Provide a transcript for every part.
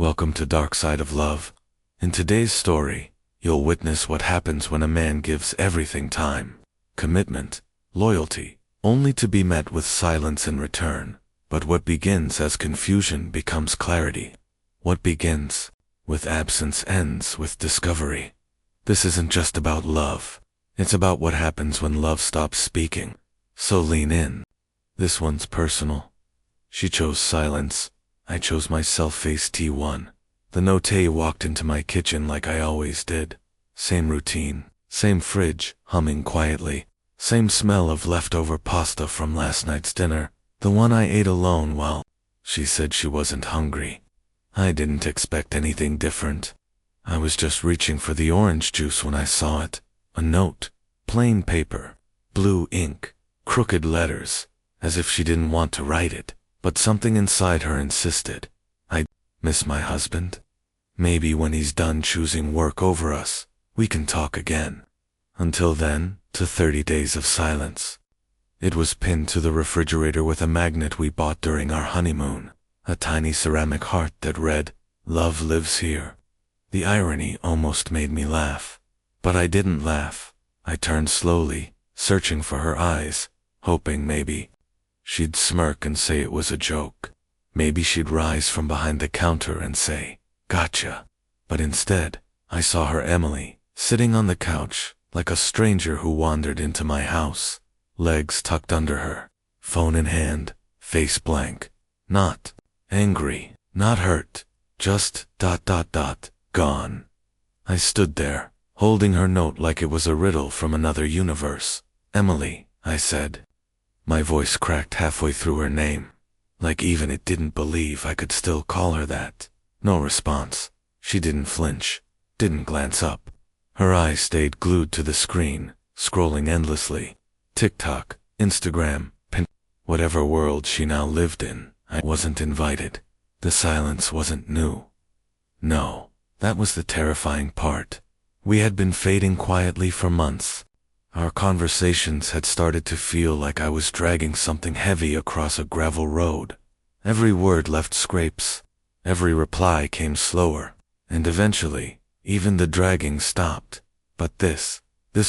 Welcome to Dark Side of Love. In today's story, you'll witness what happens when a man gives everything: time, commitment, loyalty, only to be met with silence in return. But what begins as confusion becomes clarity. What begins with absence ends with discovery. This isn't just about love. It's about what happens when love stops speaking. So lean in. This one's personal. She chose silence. I chose myself. Face T1. The note walked into my kitchen like I always did. Same routine, same fridge, humming quietly, same smell of leftover pasta from last night's dinner, the one I ate alone while she said she wasn't hungry. I didn't expect anything different. I was just reaching for the orange juice when I saw it. A note, plain paper, blue ink, crooked letters, as if she didn't want to write it. But something inside her insisted. I miss my husband. Maybe when he's done choosing work over us, we can talk again. Until then, to 30 days of silence. It was pinned to the refrigerator with a magnet we bought during our honeymoon. A tiny ceramic heart that read, "Love lives here." The irony almost made me laugh. But I didn't laugh. I turned slowly, searching for her eyes, hoping maybe she'd smirk and say it was a joke. Maybe she'd rise from behind the counter and say, "Gotcha." But instead, I saw her Emily, sitting on the couch, like a stranger who wandered into my house. Legs tucked under her, phone in hand, face blank. Not angry, not hurt, just ... gone. I stood there, holding her note like it was a riddle from another universe. "Emily," I said. My voice cracked halfway through her name, like even it didn't believe I could still call her that. No response. She didn't flinch, didn't glance up. Her eyes stayed glued to the screen, scrolling endlessly. TikTok, Instagram, Pinterest, whatever world she now lived in. I wasn't invited. The silence wasn't new. No, that was the terrifying part. We had been fading quietly for months. Our conversations had started to feel like I was dragging something heavy across a gravel road. Every word left scrapes. Every reply came slower. And eventually, even the dragging stopped. But this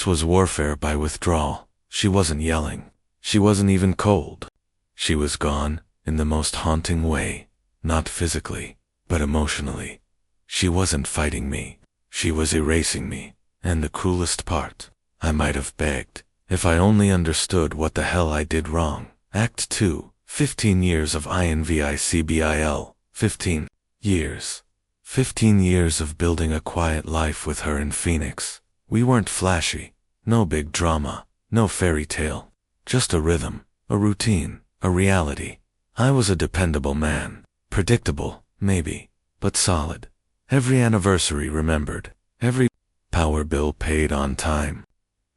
was warfare by withdrawal. She wasn't yelling. She wasn't even cold. She was gone, in the most haunting way. Not physically, but emotionally. She wasn't fighting me. She was erasing me. And the cruelest part, I might have begged, if I only understood what the hell I did wrong. Act 2, 15 years of INVICBIL. 15 years. 15 years of building a quiet life with her in Phoenix. We weren't flashy. No big drama. No fairy tale. Just a rhythm, a routine, a reality. I was a dependable man. Predictable, maybe, but solid. Every anniversary remembered. Every power bill paid on time.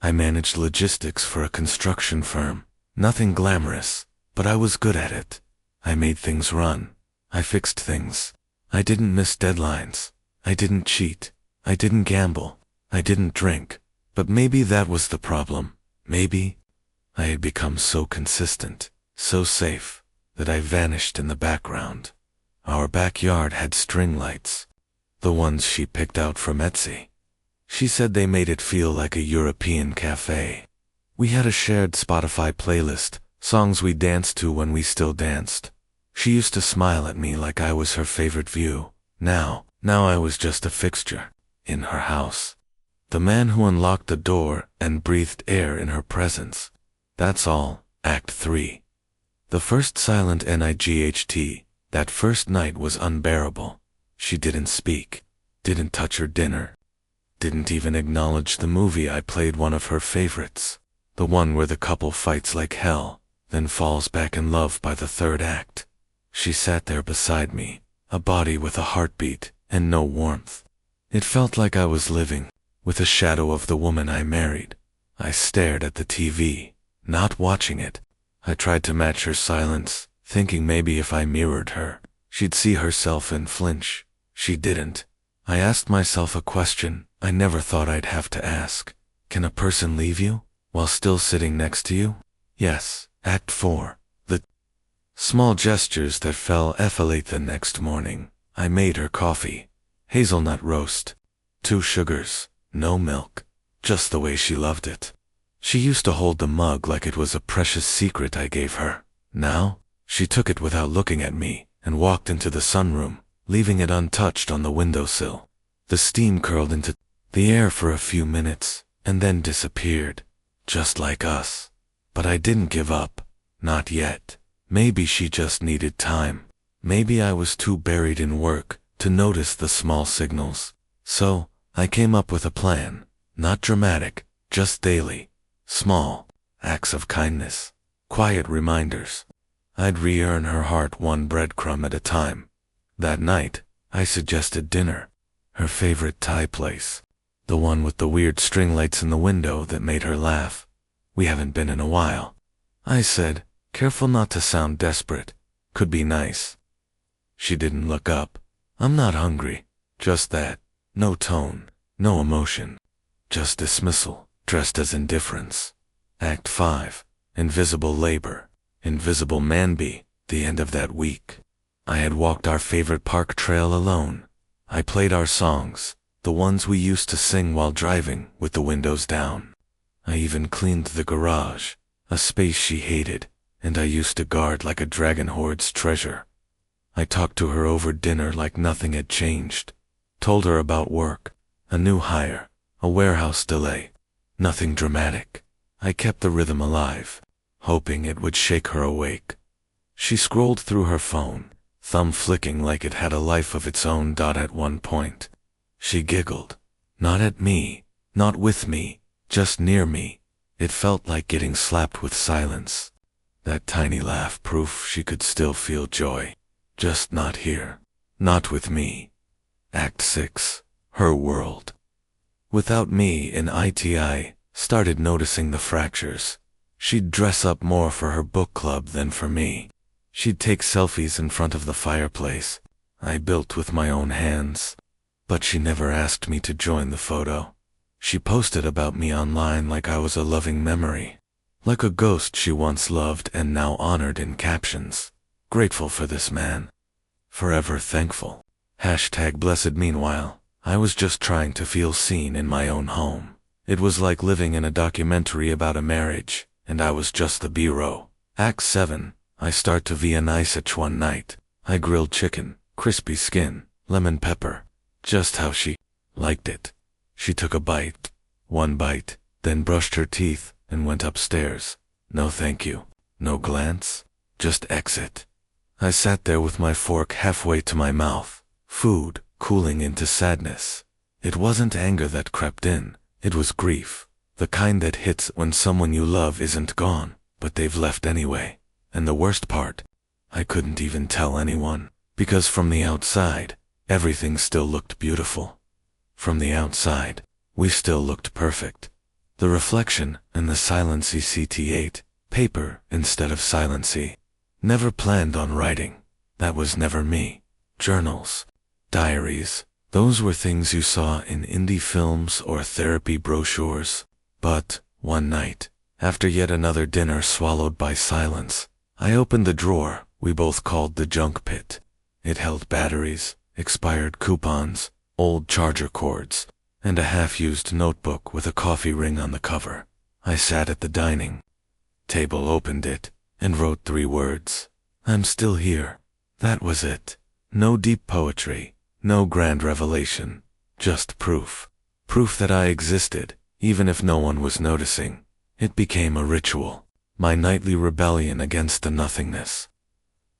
I managed logistics for a construction firm. Nothing glamorous, but I was good at it. I made things run. I fixed things. I didn't miss deadlines. I didn't cheat. I didn't gamble. I didn't drink. But maybe that was the problem. Maybe I had become so consistent, so safe, that I vanished in the background. Our backyard had string lights. The ones she picked out from Etsy. She said they made it feel like a European cafe. We had a shared Spotify playlist, songs we danced to when we still danced. She used to smile at me like I was her favorite view. Now I was just a fixture in her house. The man who unlocked the door and breathed air in her presence. That's all. Act 3. The first silent night, that first night was unbearable. She didn't speak, didn't touch her dinner, didn't even acknowledge the movie I played, one of her favorites. The one where the couple fights like hell, then falls back in love by the third act. She sat there beside me, a body with a heartbeat and no warmth. It felt like I was living with a shadow of the woman I married. I stared at the TV, not watching it. I tried to match her silence, thinking maybe if I mirrored her, she'd see herself and flinch. She didn't. I asked myself a question I never thought I'd have to ask. Can a person leave you while still sitting next to you? Yes. Act 4. The small gestures that fell late the next morning. I made her coffee. Hazelnut roast. 2 sugars, no milk. Just the way she loved it. She used to hold the mug like it was a precious secret I gave her. Now, she took it without looking at me and walked into the sunroom, leaving it untouched on the windowsill. The steam curled into the air for a few minutes and then disappeared, just like us. But I didn't give up. Not yet. Maybe she just needed time. Maybe I was too buried in work to notice the small signals. So, I came up with a plan. Not dramatic, just daily. Small acts of kindness. Quiet reminders. I'd re-earn her heart one breadcrumb at a time. That night, I suggested dinner. Her favorite Thai place. The one with the weird string lights in the window that made her laugh. We haven't been in a while. I said, careful not to sound desperate. Could be nice. She didn't look up. I'm not hungry. Just that. No tone. No emotion. Just dismissal, dressed as indifference. Act 5. Invisible labor. Invisible man-bee. The end of that week. I had walked our favorite park trail alone. I played our songs, the ones we used to sing while driving with the windows down. I even cleaned the garage, a space she hated, and I used to guard like a dragon hoards treasure. I talked to her over dinner like nothing had changed. Told her about work, a new hire, a warehouse delay. Nothing dramatic. I kept the rhythm alive, hoping it would shake her awake. She scrolled through her phone, thumb flicking like it had a life of its own. At one point, she giggled. Not at me, not with me, just near me. It felt like getting slapped with silence. That tiny laugh, proof she could still feel joy. Just not here. Not with me. Act 6. Her world. Without me in it, I started noticing the fractures. She'd dress up more for her book club than for me. She'd take selfies in front of the fireplace I built with my own hands. But she never asked me to join the photo. She posted about me online like I was a loving memory. Like a ghost she once loved and now honored in captions. Grateful for this man. Forever thankful. #blessed. Meanwhile, I was just trying to feel seen in my own home. It was like living in a documentary about a marriage, and I was just the B-roll. Act 7. I start to Viennese one night. I grilled chicken, crispy skin, lemon pepper. Just how she liked it. She took a bite. One bite, then brushed her teeth and went upstairs. No thank you. No glance. Just exit. I sat there with my fork halfway to my mouth. Food cooling into sadness. It wasn't anger that crept in. It was grief. The kind that hits when someone you love isn't gone, but they've left anyway. And the worst part, I couldn't even tell anyone, because from the outside, everything still looked beautiful. From the outside, we still looked perfect. The reflection and the silency CT8, paper instead of silency. Never planned on writing. That was never me. Journals, diaries, those were things you saw in indie films or therapy brochures. But, one night, after yet another dinner swallowed by silence, I opened the drawer we both called the junk pit. It held batteries, expired coupons, old charger cords, and a half-used notebook with a coffee ring on the cover. I sat at the dining table, opened it, and wrote 3 words. I'm still here. That was it. No deep poetry, no grand revelation, just proof. Proof that I existed, even if no one was noticing. It became a ritual. My nightly rebellion against the nothingness.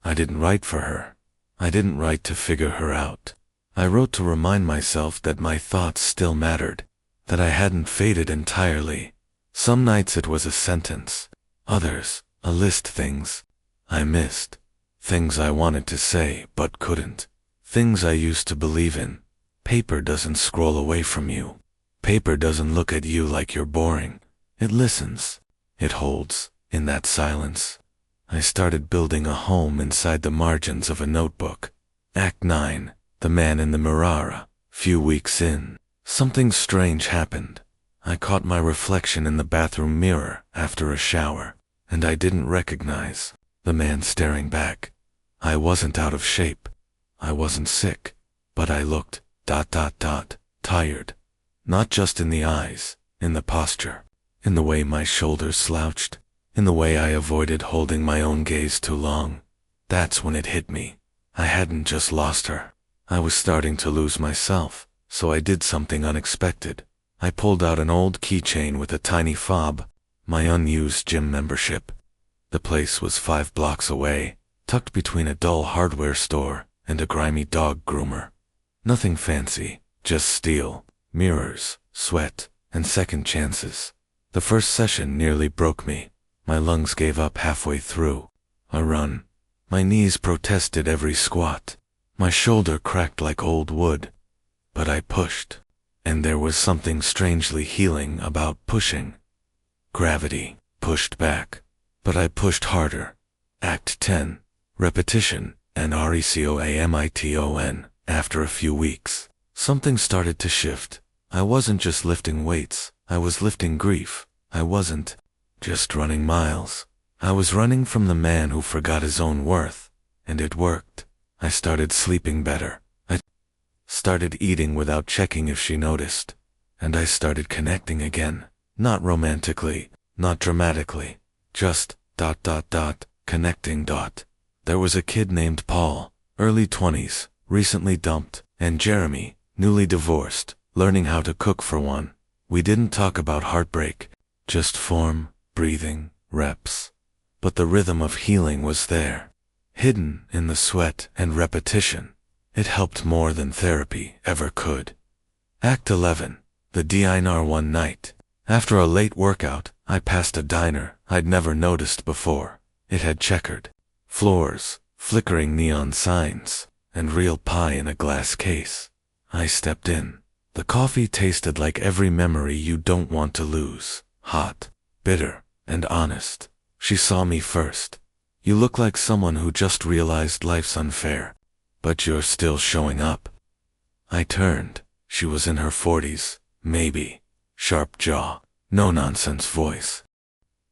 I didn't write for her. I didn't write to figure her out. I wrote to remind myself that my thoughts still mattered, that I hadn't faded entirely. Some nights it was a sentence, others, a list. Things I missed, things I wanted to say but couldn't, things I used to believe in. Paper doesn't scroll away from you. Paper doesn't look at you like you're boring. It listens. It holds. In that silence, I started building a home inside the margins of a notebook. Act 9. The man in the mirror. Few weeks in, something strange happened. I caught my reflection in the bathroom mirror after a shower, and I didn't recognize the man staring back. I wasn't out of shape. I wasn't sick, but I looked, tired. Not just in the eyes, in the posture, in the way my shoulders slouched, in the way I avoided holding my own gaze too long. That's when it hit me. I hadn't just lost her. I was starting to lose myself, so I did something unexpected. I pulled out an old keychain with a tiny fob, my unused gym membership. The place was 5 blocks away, tucked between a dull hardware store and a grimy dog groomer. Nothing fancy, just steel, mirrors, sweat, and second chances. The first session nearly broke me. My lungs gave up halfway through. A run. My knees protested every squat. My shoulder cracked like old wood. But I pushed. And there was something strangely healing about pushing. Gravity pushed back. But I pushed harder. Act 10. Repetition, and RECOAMITON. After a few weeks, something started to shift. I wasn't just lifting weights, I was lifting grief. I wasn't just running miles. I was running from the man who forgot his own worth. And it worked. I started sleeping better. I started eating without checking if she noticed. And I started connecting again. Not romantically, not dramatically. Just ... connecting ... There was a kid named Paul, early 20s, recently dumped, and Jeremy, newly divorced, learning how to cook for one. We didn't talk about heartbreak, just form, breathing, reps. But the rhythm of healing was there, hidden in the sweat and repetition. It helped more than therapy ever could. Act 11. The diner. One night, after a late workout, I passed a diner I'd never noticed before. It had checkered floors, flickering neon signs, and real pie in a glass case. I stepped in. The coffee tasted like every memory you don't want to lose. Hot, bitter, and honest. She saw me first. You look like someone who just realized life's unfair, but you're still showing up. I turned. She was in her 40s, maybe. Sharp jaw, no-nonsense voice.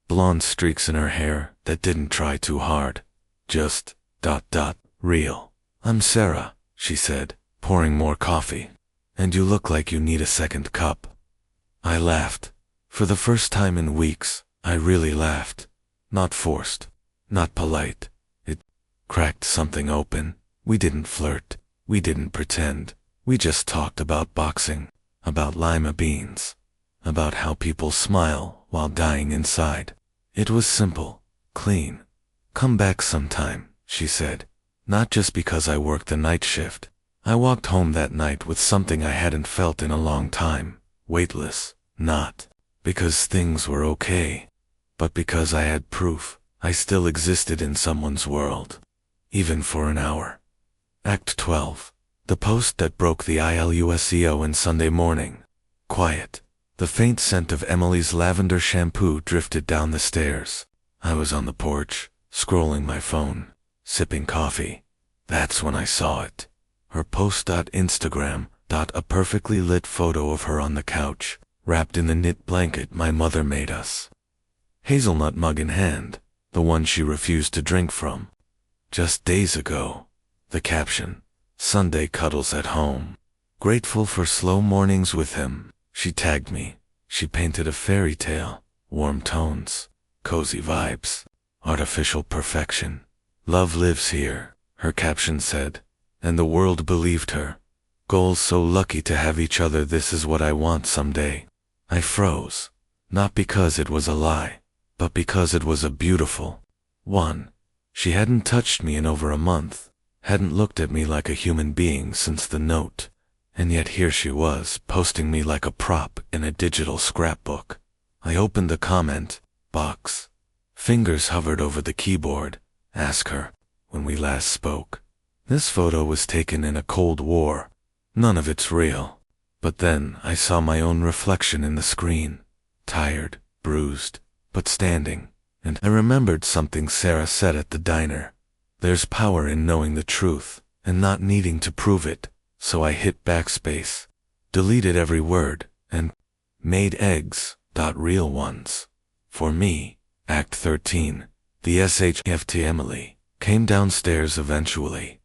Blonde streaks in her hair that didn't try too hard. Just ... real. I'm Sarah, she said, pouring more coffee. And you look like you need a second cup. I laughed. For the first time in weeks, I really laughed. Not forced. Not polite. It cracked something open. We didn't flirt. We didn't pretend. We just talked about boxing. About lima beans. About how people smile while dying inside. It was simple. Clean. Come back sometime, she said. Not just because I worked the night shift. I walked home that night with something I hadn't felt in a long time. Weightless. Not because things were okay, but because I had proof I still existed in someone's world. Even for an hour. Act 12. The post that broke the ILUSEO in Sunday morning. Quiet. The faint scent of Emily's lavender shampoo drifted down the stairs. I was on the porch, scrolling my phone, sipping coffee. That's when I saw it. Her post. Instagram. A perfectly lit photo of her on the couch, wrapped in the knit blanket my mother made us. Hazelnut mug in hand, the one she refused to drink from. Just days ago. The caption. Sunday cuddles at home. Grateful for slow mornings with him. She tagged me. She painted a fairy tale. Warm tones. Cozy vibes. Artificial perfection. Love lives here, her caption said. And the world believed her. Goals so lucky to have each other. This is what I want someday. I froze. Not because it was a lie, but because it was a beautiful one. She hadn't touched me in over a month. Hadn't looked at me like a human being since the note. And yet here she was, posting me like a prop in a digital scrapbook. I opened the comment box. Fingers hovered over the keyboard. Ask her, when we last spoke. This photo was taken in a Cold War. None of it's real. But then I saw my own reflection in the screen. Tired, bruised, but standing. And I remembered something Sarah said at the diner. There's power in knowing the truth, and not needing to prove it. So I hit backspace, deleted every word, and made eggs. Real ones. For me. Act 13. The SHFT Emily came downstairs eventually.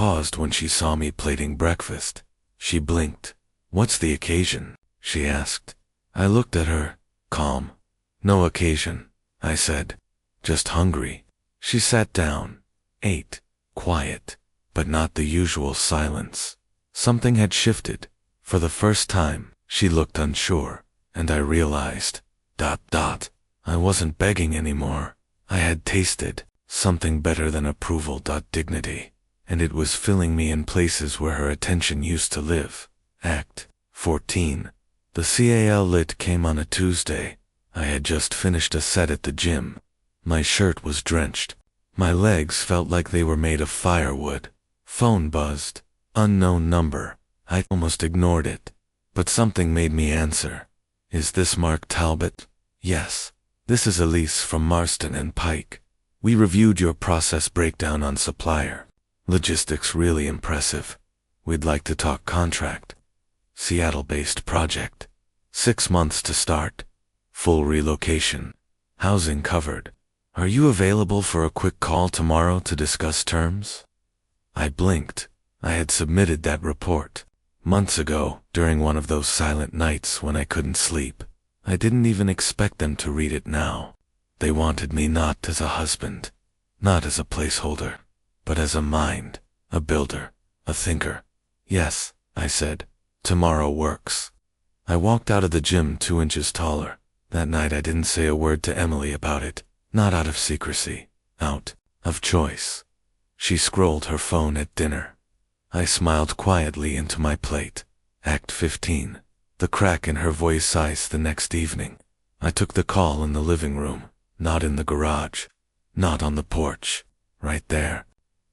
paused when she saw me plating breakfast. She blinked. "What's the occasion?" she asked. I looked at her, calm. "No occasion," I said. "Just hungry." She sat down, ate, quiet, but not the usual silence. Something had shifted. For the first time, she looked unsure, and I realized, I wasn't begging anymore. I had tasted something better than approval. Dignity. And it was filling me in places where her attention used to live. Act 14. The CAL lit came on a Tuesday. I had just finished a set at the gym. My shirt was drenched. My legs felt like they were made of firewood. Phone buzzed. Unknown number. I almost ignored it. But something made me answer. "Is this Mark Talbot?" "Yes. This is Elise from Marston and Pike. We reviewed your process breakdown on supplier. Logistics really impressive. We'd like to talk contract. Seattle-based project. 6 months to start. Full relocation. Housing covered. Are you available for a quick call tomorrow to discuss terms?" I blinked. I had submitted that report months ago, during one of those silent nights when I couldn't sleep. I didn't even expect them to read it now. They wanted me not as a husband, not as a placeholder, but as a mind, a builder, a thinker. "Yes," I said. "Tomorrow works." I walked out of the gym 2 inches taller. That night I didn't say a word to Emily about it, not out of secrecy, out of choice. She scrolled her phone at dinner. I smiled quietly into my plate. Act 15. The crack in her voice sized the next evening. I took the call in the living room, not in the garage, not on the porch, right there,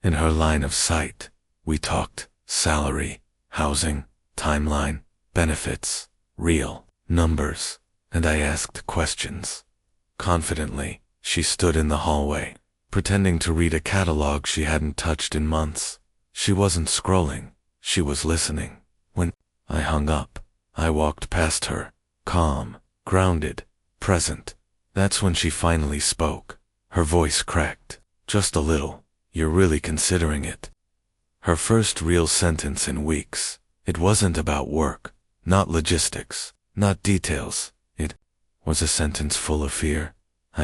in her line of sight. We talked salary, housing, timeline, benefits, real numbers, and I asked questions. Confidently, she stood in the hallway, pretending to read a catalog she hadn't touched in months. She wasn't scrolling, she was listening. When I hung up, I walked past her, calm, grounded, present. That's when she finally spoke. Her voice cracked, just a little. "You're really considering it?" Her first real sentence in weeks. It wasn't about work, not logistics, not details. It was a sentence full of fear.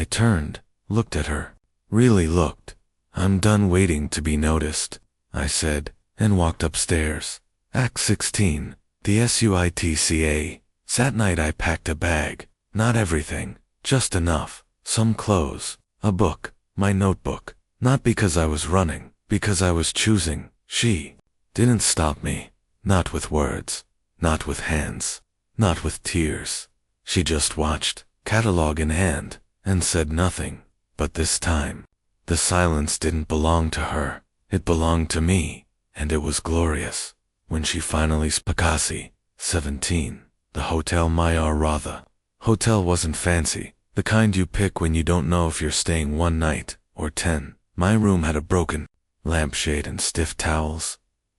I turned, looked at her, really looked. "I'm done waiting to be noticed," I said, and walked upstairs. Act 16. The SUITCA. That night I packed a bag. Not everything, just enough. Some clothes, a book, my notebook. Not because I was running, because I was choosing. She didn't stop me. Not with words, not with hands, not with tears. She just watched, catalog in hand, and said nothing. But this time, the silence didn't belong to her. It belonged to me, and it was glorious. When she finally Spakasi, 17, the Hotel Mayar Ratha. Hotel wasn't fancy, the kind you pick when you don't know if you're staying 1 night or 10. My room had a broken lampshade and stiff towels,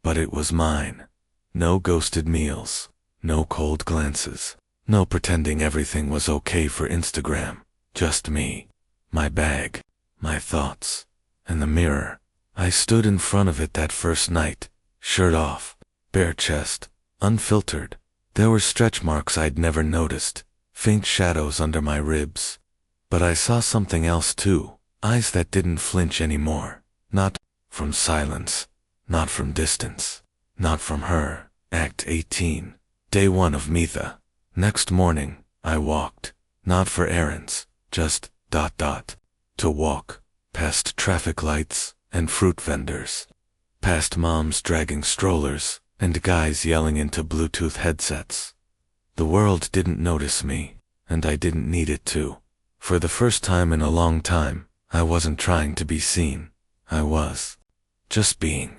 but it was mine. No ghosted meals, no cold glances, no pretending everything was okay for Instagram. Just me, my bag, my thoughts, and the mirror. I stood in front of it that first night, shirt off, bare chest, unfiltered. There were stretch marks I'd never noticed, faint shadows under my ribs. But I saw something else too, eyes that didn't flinch anymore. Not from silence, not from distance, not from her. Act 18. Day 1 of Mitha. Next morning, I walked, not for errands, just ... to walk, past traffic lights and fruit vendors, past moms dragging strollers and guys yelling into Bluetooth headsets. The world didn't notice me, and I didn't need it to. For the first time in a long time, I wasn't trying to be seen. I was just being.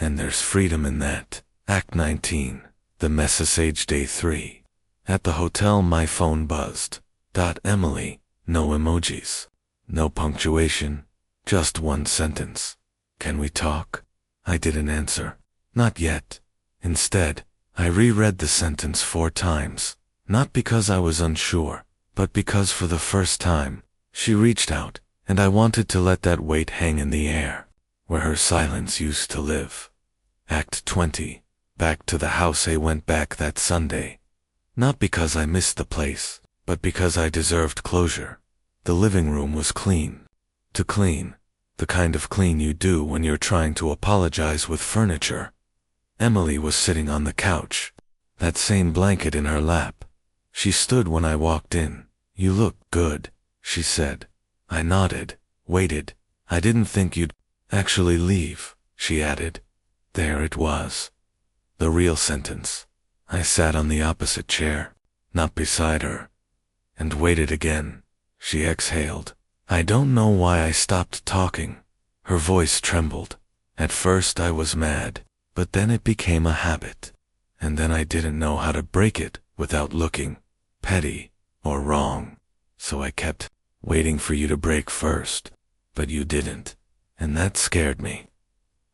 And there's freedom in that. Act 19. The message. Day 3. At the hotel my phone buzzed. Emily. No emojis. No punctuation. Just one sentence. "Can we talk?" I didn't answer. Not yet. Instead, I reread the sentence 4 times. Not because I was unsure, but because for the first time, she reached out, and I wanted to let that weight hang in the air, where her silence used to live. Act 20. Back to the house. I went back that Sunday. Not because I missed the place, but because I deserved closure. The living room was clean. Too clean. The kind of clean you do when you're trying to apologize with furniture. Emily was sitting on the couch, that same blanket in her lap. She stood when I walked in. "You look good," she said. I nodded, waited. "I didn't think you'd actually leave," she added. There it was. The real sentence. I sat on the opposite chair, not beside her, and waited again. She exhaled. I don't know why I stopped talking. Her voice trembled. At first I was mad, but then it became a habit. And then I didn't know how to break it without looking petty or wrong. So I kept waiting for you to break first. But you didn't, and that scared me.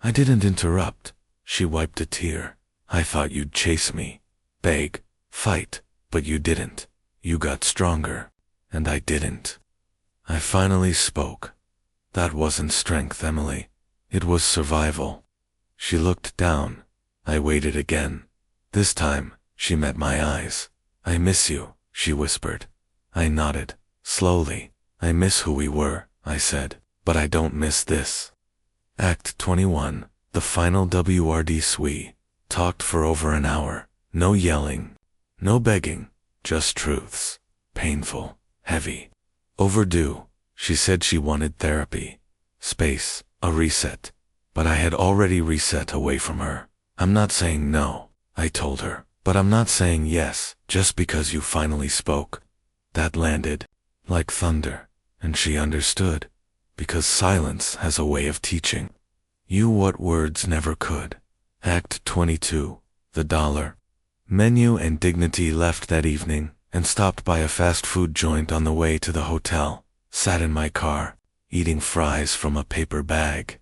I didn't interrupt. She wiped a tear. I thought you'd chase me, beg, fight, but you didn't. You got stronger, and I didn't. I finally spoke. That wasn't strength, Emily. It was survival. She looked down. I waited again. This time, she met my eyes. "I miss you," she whispered. I nodded, slowly. "I miss who we were," I said, "but I don't miss this." Act 21. The final WRD. We talked for over an hour. No yelling. No begging. Just truths. Painful. Heavy. Overdue. She said she wanted therapy. Space. A reset. But I had already reset away from her. "I'm not saying no," I told her, "but I'm not saying yes, just because you finally spoke." That landed like thunder, and she understood, because silence has a way of teaching you what words never could. Act 22. The dollar. Menu and dignity left that evening and stopped by a fast food joint on the way to the hotel, sat in my car, eating fries from a paper bag,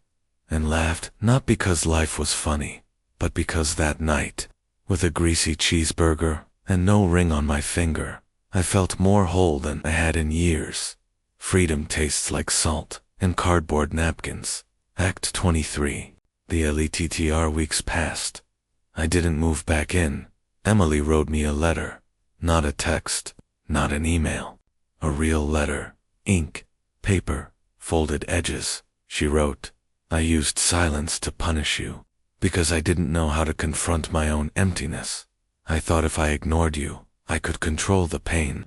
and laughed, not because life was funny, but because that night, with a greasy cheeseburger and no ring on my finger, I felt more whole than I had in years. Freedom tastes like salt and cardboard napkins. Act 23. The LETTR weeks passed. I didn't move back in. Emily wrote me a letter. Not a text, not an email. A real letter. Ink, paper, folded edges. She wrote, "I used silence to punish you, because I didn't know how to confront my own emptiness. I thought if I ignored you, I could control the pain.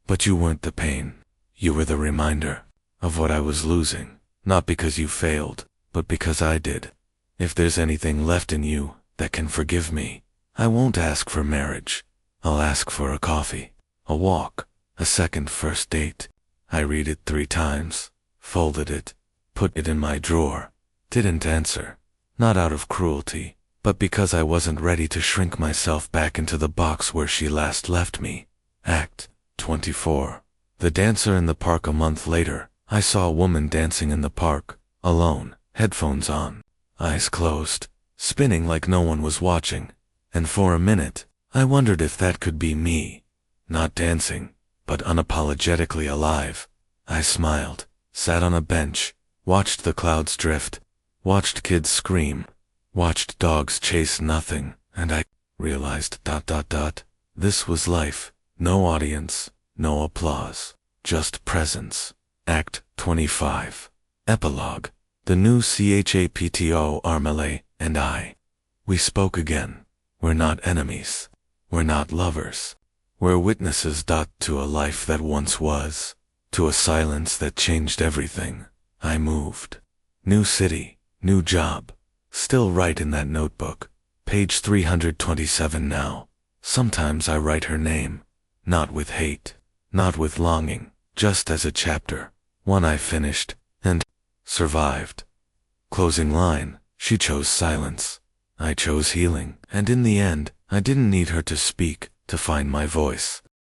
But you weren't the pain. You were the reminder of what I was losing, not because you failed, but because I did. If there's anything left in you that can forgive me, I won't ask for marriage. I'll ask for a coffee, a walk, a second first date." I read it 3 times, folded it, put it in my drawer. Didn't answer, not out of cruelty, but because I wasn't ready to shrink myself back into the box where she last left me. Act 24. The dancer in the park. A month later, I saw a woman dancing in the park, alone, headphones on, eyes closed, spinning like no one was watching. And for a minute, I wondered if that could be me. Not dancing, but unapologetically alive. I smiled, sat on a bench, watched the clouds drift, watched kids scream, watched dogs chase nothing, and I realized ... This was life. No audience, no applause, just presence. Act 25. Epilogue. The new CHAPTO Armele and I. We spoke again. We're not enemies. We're not lovers. We're witnesses. To a life that once was. To a silence that changed everything. I moved. New city, new job. Still write in that notebook. Page 327 now. Sometimes I write her name. Not with hate. Not with longing. Just as a chapter. One I finished. And survived. Closing line. She chose silence. I chose healing, and in the end, I didn't need her to speak to find my voice.